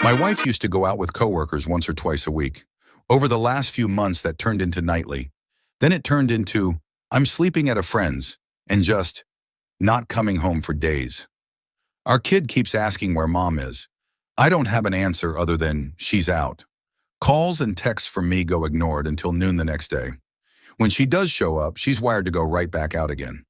My wife used to go out with coworkers once or twice a week. Over the last few months, that turned into nightly. Then it turned into, I'm sleeping at a friend's, and just not coming home for days. Our kid keeps asking where mom is. I don't have an answer other than she's out. Calls and texts from me go ignored until noon the next day. When she does show up, she's wired to go right back out again.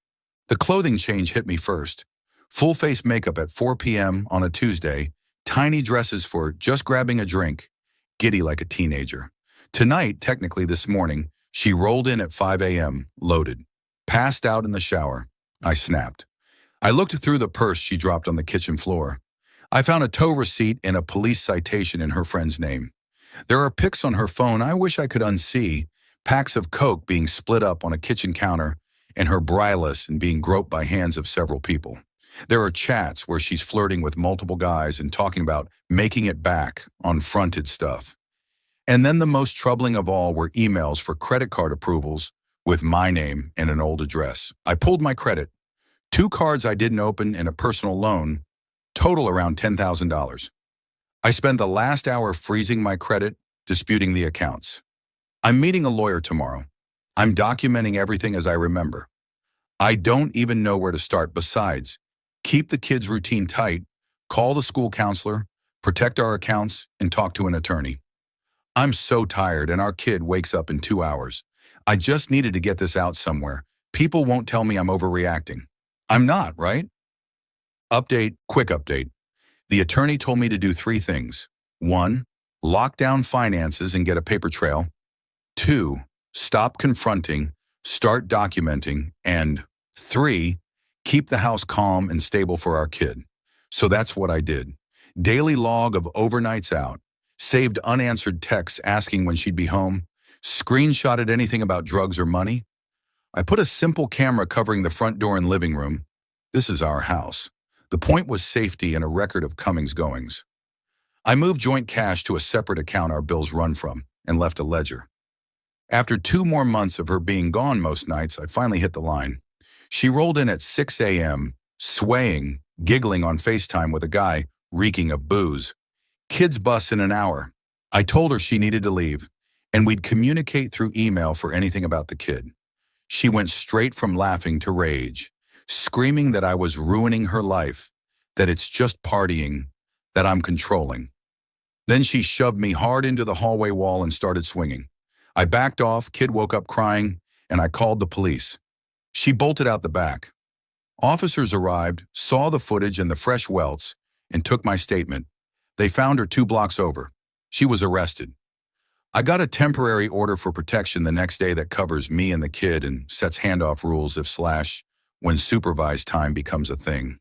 The clothing change hit me first. Full face makeup at 4 p.m. on a Tuesday, tiny dresses for just grabbing a drink, giddy like a teenager. Tonight, technically this morning, she rolled in at 5 a.m., loaded. Passed out in the shower. I snapped. I looked through the purse she dropped on the kitchen floor. I found a tow receipt and a police citation in her friend's name. There are pics on her phone I wish I could unsee, packs of Coke being split up on a kitchen counter, and her bryless and being groped by hands of several people. There are chats where she's flirting with multiple guys and talking about making it back on fronted stuff. And then the most troubling of all were emails for credit card approvals with my name and an old address. I pulled my credit. 2 cards I didn't open and a personal loan, total around $10,000. I spent the last hour freezing my credit, disputing the accounts. I'm meeting a lawyer tomorrow. I'm documenting everything as I remember. I don't even know where to start besides keep the kids' routine tight, call the school counselor, protect our accounts, and talk to an attorney. I'm so tired and our kid wakes up in 2 hours. I just needed to get this out somewhere. People won't tell me I'm overreacting. I'm not, right? Quick update. The attorney told me to do 3 things. 1, lock down finances and get a paper trail. 2, stop confronting, start documenting. And 3, keep the house calm and stable for our kid. So that's what I did. Daily log of overnights out, saved unanswered texts asking when she'd be home, screenshotted anything about drugs or money. I put a simple camera covering the front door and living room. This is our house. The point was safety and a record of comings goings. I moved joint cash to a separate account our bills run from and left a ledger. After 2 more months of her being gone most nights, I finally hit the line. She rolled in at 6 a.m., swaying, giggling on FaceTime with a guy reeking of booze. Kids bus in an hour. I told her she needed to leave, and we'd communicate through email for anything about the kid. She went straight from laughing to rage, screaming that I was ruining her life, that it's just partying, that I'm controlling. Then she shoved me hard into the hallway wall and started swinging. I backed off, kid woke up crying, and I called the police. She bolted out the back. Officers arrived, saw the footage and the fresh welts, and took my statement. They found her 2 blocks over. She was arrested. I got a temporary order for protection the next day that covers me and the kid and sets handoff rules if when supervised time becomes a thing.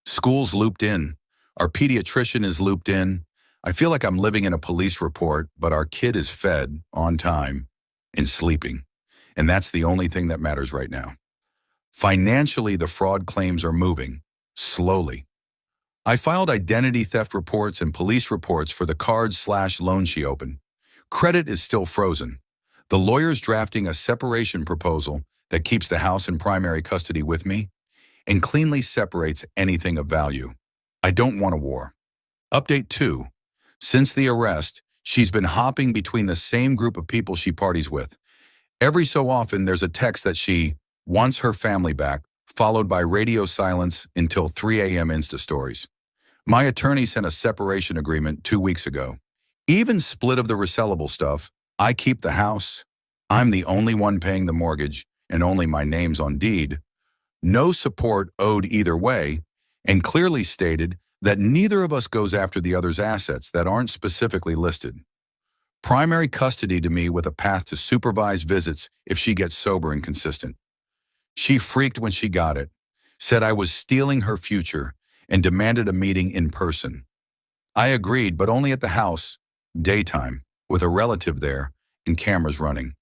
School's looped in. Our pediatrician is looped in. I feel like I'm living in a police report, but our kid is fed, on time, and sleeping. And that's the only thing that matters right now. Financially, the fraud claims are moving, slowly. I filed identity theft reports and police reports for the card/loan she opened. Credit is still frozen. The lawyer's drafting a separation proposal that keeps the house in primary custody with me and cleanly separates anything of value. I don't want a war. Update 2. Since the arrest, she's been hopping between the same group of people she parties with. Every so often, there's a text that she wants her family back, followed by radio silence until 3 a.m. Insta stories. My attorney sent a separation agreement 2 weeks ago. Even split of the resellable stuff, I keep the house. I'm the only one paying the mortgage, and only my name's on deed. No support owed either way, and clearly stated that neither of us goes after the other's assets that aren't specifically listed. Primary custody to me with a path to supervised visits if she gets sober and consistent. She freaked when she got it, said I was stealing her future, and demanded a meeting in person. I agreed, but only at the house, daytime, with a relative there and cameras running.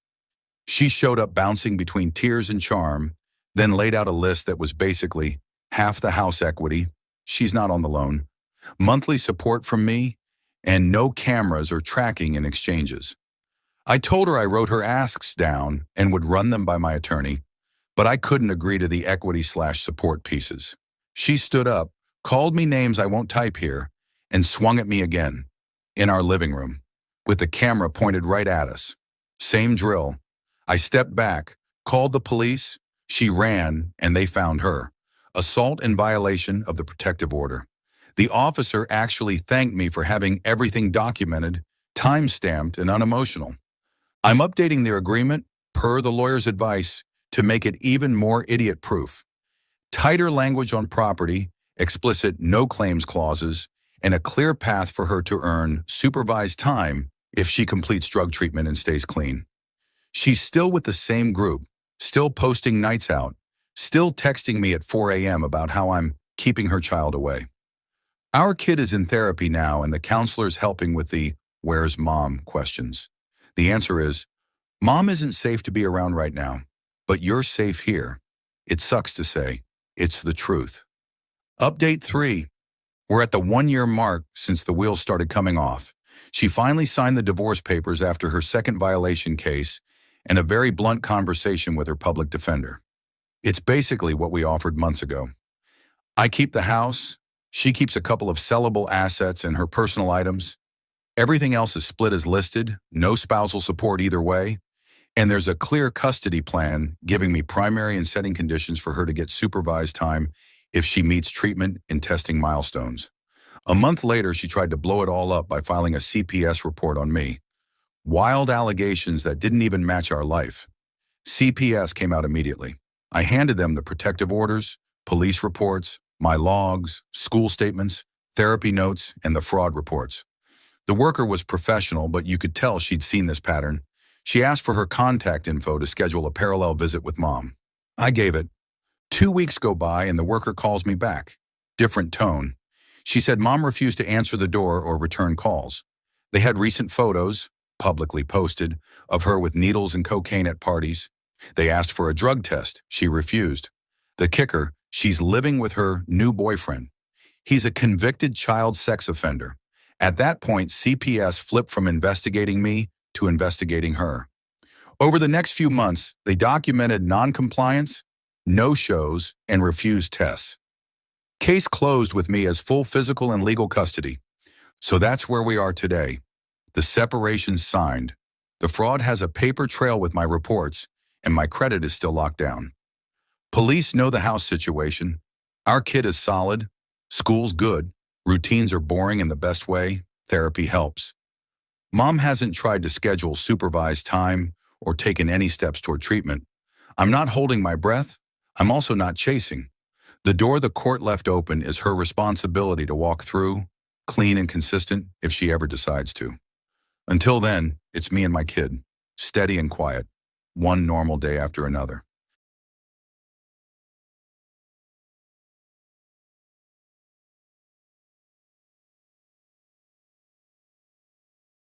She showed up bouncing between tears and charm, then laid out a list that was basically half the house equity, she's not on the loan, monthly support from me, and no cameras or tracking in exchanges. I told her I wrote her asks down and would run them by my attorney, but I couldn't agree to the equity/support pieces. She stood up, called me names I won't type here, and swung at me again. in our living room, with the camera pointed right at us. Same drill. I stepped back, called the police, she ran, and they found her. Assault in violation of the protective order. The officer actually thanked me for having everything documented, time-stamped, and unemotional. I'm updating their agreement, per the lawyer's advice, to make it even more idiot-proof. Tighter language on property, explicit no claims clauses, and a clear path for her to earn supervised time if she completes drug treatment and stays clean. She's still with the same group, still posting nights out, still texting me at 4 a.m. about how I'm keeping her child away. Our kid is in therapy now, and the counselor's helping with the "where's mom" questions. The answer is, Mom isn't safe to be around right now, but you're safe here. It sucks to say. It's the truth. Update 3. We're at the 1-year mark since the wheels started coming off. She finally signed the divorce papers after her second violation case and a very blunt conversation with her public defender. It's basically what we offered months ago. I keep the house, she keeps a couple of sellable assets and her personal items. Everything else is split as listed, no spousal support either way, and there's a clear custody plan giving me primary and setting conditions for her to get supervised time if she meets treatment and testing milestones. A month later, she tried to blow it all up by filing a CPS report on me. Wild allegations that didn't even match our life. CPS came out immediately. I handed them the protective orders, police reports, my logs, school statements, therapy notes, and the fraud reports. The worker was professional, but you could tell she'd seen this pattern. She asked for her contact info to schedule a parallel visit with Mom. I gave it. 2 weeks go by and the worker calls me back. Different tone. She said Mom refused to answer the door or return calls. They had recent photos, publicly posted, of her with needles and cocaine at parties. They asked for a drug test. She refused. The kicker, she's living with her new boyfriend. He's a convicted child sex offender. At that point, CPS flipped from investigating me to investigating her. Over the next few months, they documented non-compliance, no-shows, and refused tests. Case closed with me as full physical and legal custody. So that's where we are today. The separation's signed. The fraud has a paper trail with my reports, and my credit is still locked down. Police know the house situation. Our kid is solid. School's good. Routines are boring in the best way. Therapy helps. Mom hasn't tried to schedule supervised time or taken any steps toward treatment. I'm not holding my breath. I'm also not chasing. The door the court left open is her responsibility to walk through, clean and consistent, if she ever decides to. Until then, it's me and my kid, steady and quiet, one normal day after another.